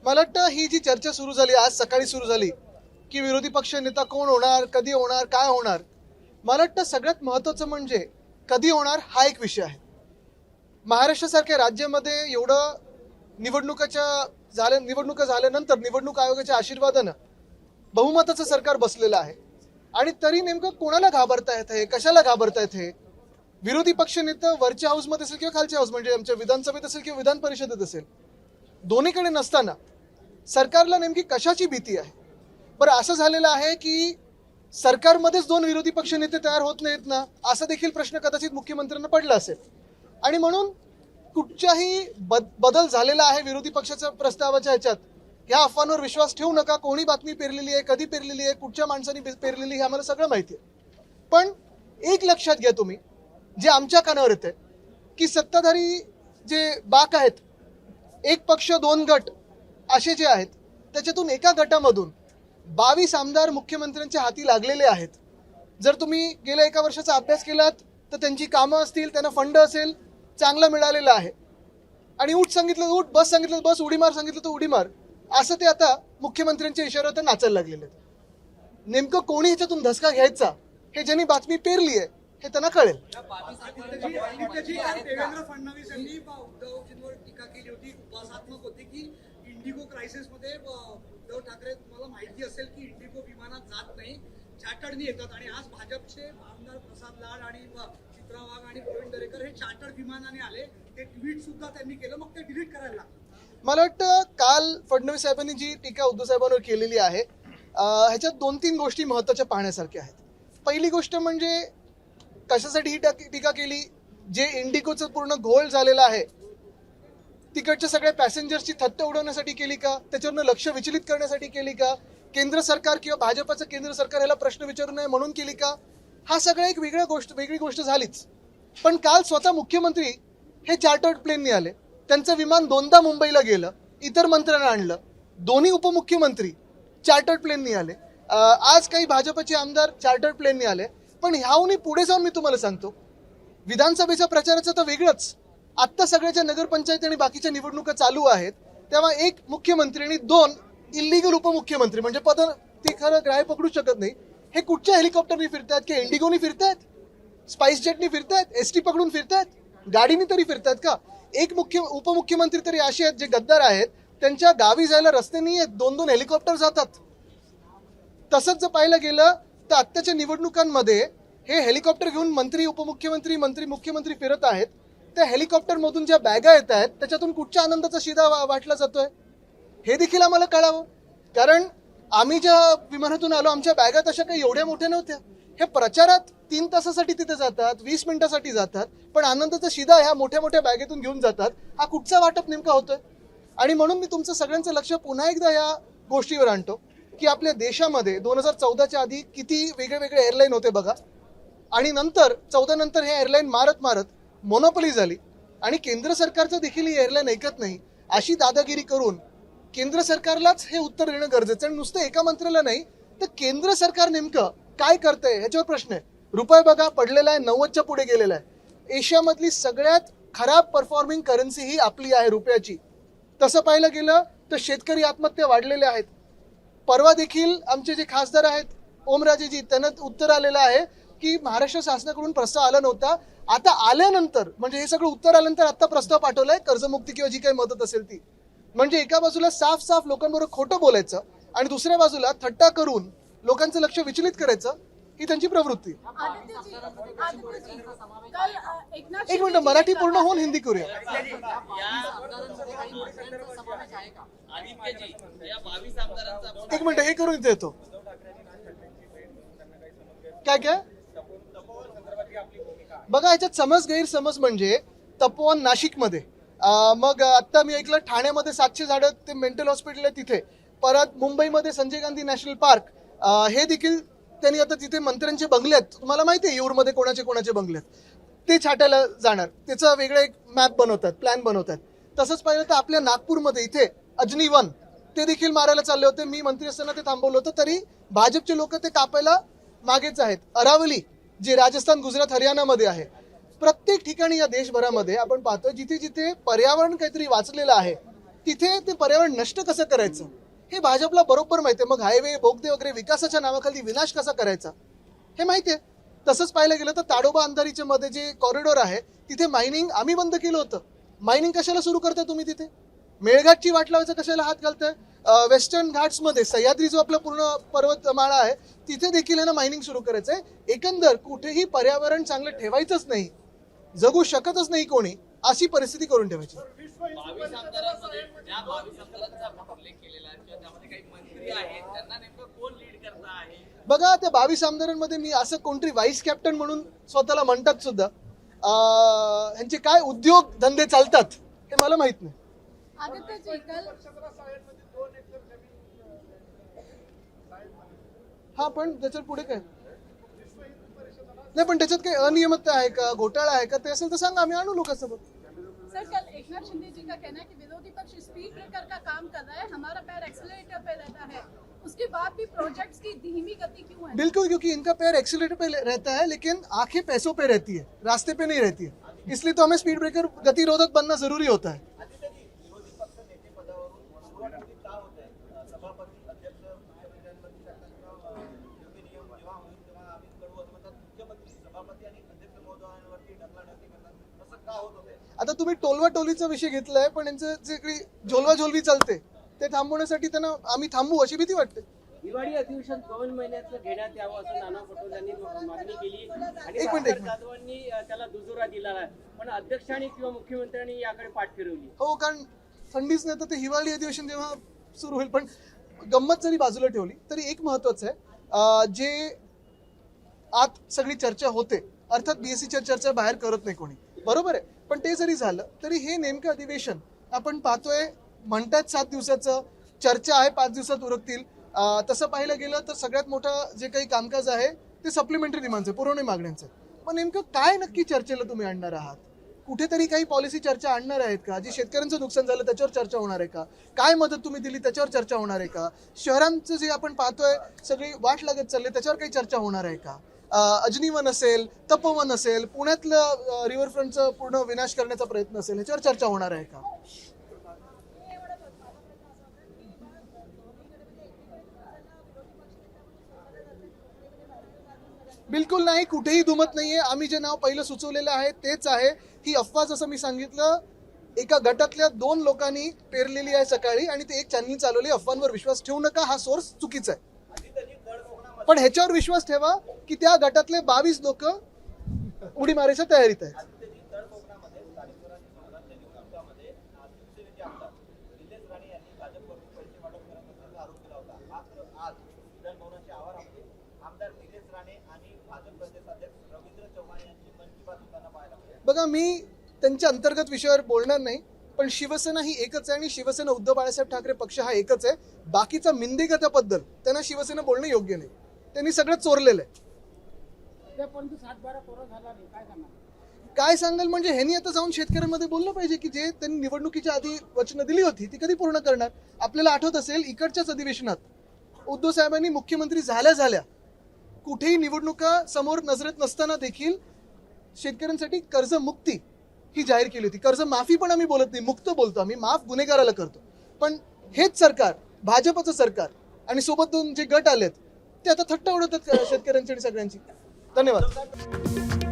मला वाटतं ही जी चर्चा सुरू झाली आज सकाळी सुरू झाली की विरोधी पक्ष नेता कोण होणार, कधी होणार, काय होणार, मला वाटतं सगळ्यात महत्त्वाचं म्हणजे कधी होणार हा एक विषय आहे. महाराष्ट्रासारख्या राज्यामध्ये एवढं निवडणुका झाल्यानंतर निवडणूक आयोगाच्या आशीर्वादानं बहुमताचं सरकार बसलेलं आहे आणि तरी नेमकं कोणाला घाबरतायत हे, कशाला घाबरतायत हे? विरोधी पक्ष नेता वरच्या हाऊसमध्ये असेल किंवा खालच्या हाऊस म्हणजे आमच्या विधानसभेत असेल किंवा विधान परिषदेत असेल, दोन्हीकडे नसताना सरकारला नेमकी कशाची भीती आहे? बरं, असं झालेलं आहे की सरकारमध्येच दोन विरोधी पक्ष नेते तयार होत नाहीत ना, असा देखील प्रश्न कदाचित मुख्यमंत्र्यांना पडला असेल आणि म्हणून कुठच्याही बदल झालेला आहे विरोधी पक्षाच्या प्रस्तावाच्या ह्याच्यात ह्या अफवांवर विश्वास ठेवू नका. कोणी बातमी पेरलेली आहे, कधी पेरलेली आहे, कुठच्या माणसाने पेरलेली हे आम्हाला सगळं माहिती आहे. पण एक लक्षात घ्या तुम्ही, जे आमच्या कानावर येते की सत्ताधारी जे बाक आहेत, एक पक्ष दोन गट असे जे आहेत, त्याच्यातून एका गटामधून 22 आमदार मुख्यमंत्र्यांच्या हाती लागलेले आहेत. जर तुम्ही गेल्या एका वर्षाचा अभ्यास केलात तर त्यांची कामं असतील, त्यांना फंड असेल, चांगला मिळालेला आहे. आणि उठ सांगितलं उठ, बस सांगितलं बस, उडी मार सांगितलं तर उडी मार, असं ते आता मुख्यमंत्र्यांच्या इशाऱ्यावर नाचायला लागलेले आहेत. नेमकं कोणी ह्याच्यातून धसका घ्यायचा हे ज्यांनी बातमी पेरली आहे हे त्यांना कळेल. देवेंद्र फडणवीस यांनी उद्धवजींवर टीका केली होती, उपहासात्मक होती की इंडिगो क्रायसिस मध्ये उद्धव ठाकरे, तुम्हाला माहिती असेल की इंडिगो विमानात जात नाही, चार्टर्डनी येतात. आणि आज भाजपचे आमदार प्रसाद लाड आणि चित्रा वाघ आणि प्रवीण दरेकर हे चार्टर्ड विमानाने आले, ते ट्विट सुद्धा त्यांनी केलं, मग ते डिलीट करायला लागलं. मला वाटतं काल फडणवीस साहेबांनी जी टीका उद्धव साहेबांवर केलेली आहे ह्याच्यात 2-3 गोष्टी महत्त्वाच्या पाहण्यासारख्या आहेत. पहिली गोष्ट म्हणजे कशासाठी ही टीका केली? जे इंडिगोचं पूर्ण घोळ झालेला आहे तिकडच्या सगळ्या पॅसेंजर्सची थत्ते उडवण्यासाठी केली का? त्याच्यावरनं लक्ष विचलित करण्यासाठी केली का? केंद्र सरकार किंवा भाजपचं केंद्र सरकार याला प्रश्न विचारू नये म्हणून केली का? हा सगळा एक वेगळी गोष्ट झालीच. पण काल स्वतः मुख्यमंत्री हे चार्टर्ड प्लेननी आले, त्यांचं विमान 2दा मुंबईला गेलं, इतर मंत्र्यांना आणलं. दोन्ही उपमुख्यमंत्री चार्टर्ड प्लेननी आले. आज काही भाजपचे आमदार चार्टर्ड प्लेननी आले. पण ह्याहूनही पुढे जाऊन मी तुम्हाला सांगतो, विधानसभेच्या प्रचाराचं तर वेगळंच. आत्ता सगळ्याच्या नगरपंचायत आणि बाकीच्या निवडणुका चालू आहेत, तेव्हा एक मुख्यमंत्री आणि 2 इलिगल उपमुख्यमंत्री, म्हणजे पद ते खरं ग्राह्य पकडू शकत नाही, हे कुठच्या हेलिकॉप्टरनी फिरतात की इंडिगोनी फिरतात, स्पाइस जेटनी फिरतात, एसटी पकडून फिरतात, गाडीनी तरी फिरतात का? एक उपमुख्यमंत्री तरी असे आहेत जे गद्दार आहेत, त्यांच्या गावी जायला रस्ते नाही आहेत, 2-2 हेलिकॉप्टर जातात. तसंच जर पाहायला गेलं तर आत्ताच्या निवडणुकांमध्ये हे हेलिकॉप्टर घेऊन मंत्री, उपमुख्यमंत्री, मंत्री, मुख्यमंत्री फिरत आहेत. त्या हेलिकॉप्टरमधून ज्या बॅगा येत आहेत त्याच्यातून कुठच्या आनंदाचा शिदा वाटला जातोय हे देखील आम्हाला कळावं. कारण आम्ही ज्या विमानातून आलो आमच्या बॅगा तशा काही एवढ्या मोठ्या नव्हत्या. हे प्रचारात 3 तासासाठी तिथे जातात, 20 मिनिटासाठी जातात, पण आनंदाचा शिदा ह्या मोठ्या मोठ्या बॅगेतून घेऊन जातात. हा कुठचा वाटप नेमका होतोय? आणि म्हणून मी तुमचं सगळ्यांचं लक्ष पुन्हा एकदा या गोष्टीवर आणतो की आपल्या देशामध्ये 2014च्या आधी किती वेगळे एअरलाईन होते बघा, आणि नंतर 14 नंतर हे एअरलाईन मारत मोनोपली झाली आणि केंद्र सरकारचं देखील ही एअरलाईन ऐकत नाही. अशी दादागिरी करून केंद्र सरकारलाच हे उत्तर देणं गरजेचं. आणि नुसतं एका मंत्र्याला नाही तर केंद्र सरकार नेमकं काय करतंय ह्याच्यावर प्रश्न आहे. रुपये बघा पडलेला आहे, 90च्या पुढे गेलेला आहे. एशियामधली सगळ्यात खराब परफॉर्मिंग करन्सी ही आपली आहे, रुपयाची. तसं पाहायला गेलं तर शेतकरी आत्महत्या वाढलेल्या आहेत. परवा देखील आमचे जे खासदार आहेत ओमराजेजी, त्यांना उत्तर आलेलं आहे की महाराष्ट्र शासनाकडून प्रस्ताव आला नव्हता, आता आल्यानंतर म्हणजे हे सगळं उत्तर आल्यानंतर आता प्रस्ताव पाठवलाय कर्जमुक्ती किंवा जी काही मदत असेल ती. म्हणजे एका बाजूला साफ लोकांबरोबर खोटं बोलायचं आणि दुसऱ्या बाजूला थट्टा करून लोकांचं लक्ष विचलित करायचं ही त्यांची प्रवृत्ती. एक मिनिट, मराठी पूर्ण होऊन हिंदी करूया. एक मिनिट हे करून इथे येतो. काय बघा, याच्यात गैरसमज म्हणजे तपोवन नाशिकमध्ये, मग आता मी ऐकलं ठाण्यामध्ये 700 झाडं ते मेंटल हॉस्पिटल आहे तिथे, परत मुंबईमध्ये संजय गांधी नॅशनल पार्क, हे देखील त्यांनी आता तिथे मंत्र्यांचे बंगले आहेत. तुम्हाला माहिती आहे येऊरमध्ये कोणाचे बंगले आहेत, ते छाटायला जाणार, त्याचा वेगळा एक मॅप बनवतात, प्लॅन बनवतात. तसंच पाहिलं तर आपल्या नागपूरमध्ये इथे अजनी वन ते देखील मारायला चालले होते. मी मंत्री असताना ते थांबवलं होतं, तरी भाजपचे लोक ते कापायला मागेच आहेत. अरावली जे राजस्थान, गुजरात, हरियाणामध्ये आहे. प्रत्येक ठिकाणी या देशभरामध्ये आपण पाहतो जिथे जिथे पर्यावरण काहीतरी वाचलेलं आहे तिथे ते पर्यावरण नष्ट कसं करायचं हे भाजपला बरोबर माहिती आहे. मग हायवे बोगदे वगैरे विकासाच्या नावाखाली विनाश कसा करायचा हे माहिती आहे. तसंच पाहायला गेलं तर ताडोबा अंधारीच्या मध्ये जे कॉरिडॉर आहे तिथे मायनिंग आम्ही बंद केलं होतं. मायनिंग कशाला सुरू करताय तुम्ही तिथे? मेळघाटची वाट लावायचं कशाला हात घालताय? वेस्टर्न घाट्समध्ये सह्याद्री जो आपला पूर्ण पर्वतमाळा आहे तिथे देखील आहे ना मायनिंग सुरू करायचंय. एकंदर कुठेही पर्यावरण चांगलं ठेवायचंच नाही, जगू शकतच नाही कोणी, अशी परिस्थिती करून ठेवायची. 22 आमदारांमध्ये ज्या 22 आमदारांचा आपण उल्लेख केलेला आहे किंवा त्यामध्ये काही मंत्री आहेत त्यांना नेमकं कोण लीड करत आहे? बघा त्या 22 आमदारांमध्ये मी असं कोणतरी व्हाईस कॅप्टन म्हणून स्वतःला म्हणतात सुद्धा, ह्यांचे काय उद्योग धंदे चालतात हे मला माहित नाही. आदित्य जी कल हा पण त्याच्यात पुढे काय नाही, पण त्याच्यात काही अनियमितता आहे का, घोटाळा आहे का, ते असेल तर सांगा, आम्ही आणू लोकांसोबत. सर कल एकनाथ शिंदे जी का कहना है कि विरोधी पक्ष स्पीड ब्रेकर का काम कर रहा है, हमारा पैर एक्सेलरेटर पे रहता है, उसके बाद भी प्रोजेक्ट्स की धीमी गति क्यों है? बिल्कुल, क्योंकि इनका पैर एक्सीलेटर पे रहता है लेकिन आंखें पैसों पे रहती है, रास्ते पे नहीं रहती है. इसलिए तो हमें स्पीड ब्रेकर गतिरोधक बनना जरूरी होता है. विरोधी पक्ष नेते पदावरून सुरुवातीला का होत आहे? सभापती अध्यक्ष मुख्यमंत्र्यांवरती शासनाचा योग्य नियम जेव्हा होईल तेव्हा आम्ही करू असं म्हणतात. मुख्यमंत्री सभापती आणि अध्यक्ष महोदयांवरती ढकलाढकली करतात, असं का होत होते? आता तुम्ही टोलवा टोलीचा विषय घेतलाय, पण यांचं जे काही झोलवा झोलवी चालते ते थांबवण्यासाठी त्यांना आम्ही थांबू अशी भीती वाटते. हिवाळी अधिवेशन 2 महिन्यातलं घेण्यात यावं असं नाना पटोलेंनी मागणी केली आणि एक मिनिट. भास्कर जाधवांनी त्याला दुजोरा दिला आहे, पण अध्यक्षांनी किंवा मुख्यमंत्र्यांनी याकडे पाठ फिरवली. हो, कारण थंडीच नाही तर ते हिवाळी अधिवेशन जेव्हा सुरू होईल. पण गंमत जरी बाजूला ठेवली तरी एक महत्वाचं आहे, जे आत सगळी चर्चा होते, अर्थात बीएससीच्या चर्चा बाहेर करत नाही कोणी, बरोबर आहे. पण ते जरी झालं तरी हे नेमकं अधिवेशन आपण पाहतोय, म्हणतात 7 दिवसाचं, चर्चा आहे 5 दिवसात उरकतील. तसं पाहायला गेलं तर सगळ्यात मोठं जे काही कामकाज आहे ते सप्लिमेंटरी डिमांडचं, पुरवणी मागण्यांचं. मग नेमकं काय नक्की चर्चेला तुम्ही आणणार आहात? कुठेतरी काही पॉलिसी चर्चा आणणार आहेत का? जे शेतकऱ्यांचं नुकसान झालं त्याच्यावर चर्चा होणार आहे का? काय मदत तुम्ही दिली त्याच्यावर चर्चा होणार आहे का? शहरांचं जे आपण पाहतोय सगळी वाट लागत चालले त्याच्यावर काही चर्चा होणार आहे का? अजनीवन असेल, तपोवन असेल, पुण्यातलं रिव्हरफ्रंटचं पूर्ण विनाश करण्याचा प्रयत्न असेल, ह्याच्यावर चर्चा होणार आहे का? बिलकुल नाही, कुठेही दुमत नाहीये. आम्ही जे नाव पहिलं सुचवलेलं आहे तेच आहे. ही अफवा जसं मी सांगितलं एका गटातल्या 2 लोकांनी पेरलेली आहे सकाळी आणि ते एक चॅनल चालवली. अफवांवर विश्वास ठेवू नका, हा सोर्स चुकीचा आहे. पण ह्याच्यावर विश्वास ठेवा की त्या गटातले 22 लोक उडी मारायच्या तयारीत आहेत. बघा, मी त्यांच्या अंतर्गत विषयावर बोलणार नाही, पण शिवसेना ही एकच आहे आणि शिवसेना उद्धव बाळासाहेब ठाकरे पक्ष हा एकच आहे. बाकीचा मिंदेगताबद्दल त्यांना शिवसेना बोलणं योग्य नाही, त्यांनी सगळं चोरलेलं आहे. काय सांगाल म्हणजे ह्यांनी आता जाऊन शेतकऱ्यांमध्ये बोललं पाहिजे की जे त्यांनी निवडणुकीच्या आधी वचनं दिली होती ती कधी पूर्ण करणार. आपल्याला आठवत असेल इकडच्याच अधिवेशनात उद्धव साहेबांनी मुख्यमंत्री झाल्या कुठेही निवडणुका समोर नजरेत नसताना देखील शेतकऱ्यांसाठी कर्जमुक्ती ही जाहीर केली होती. कर्ज माफी पण आम्ही बोलत नाही, मुक्त बोलतो आम्ही, माफ गुन्हेगाराला करतो. पण हेच सरकार, भाजपचं सरकार आणि सोबत 2 जे गट आलेत ते आता थट्टा उडवतात शेतकऱ्यांची आणि सगळ्यांची. धन्यवाद.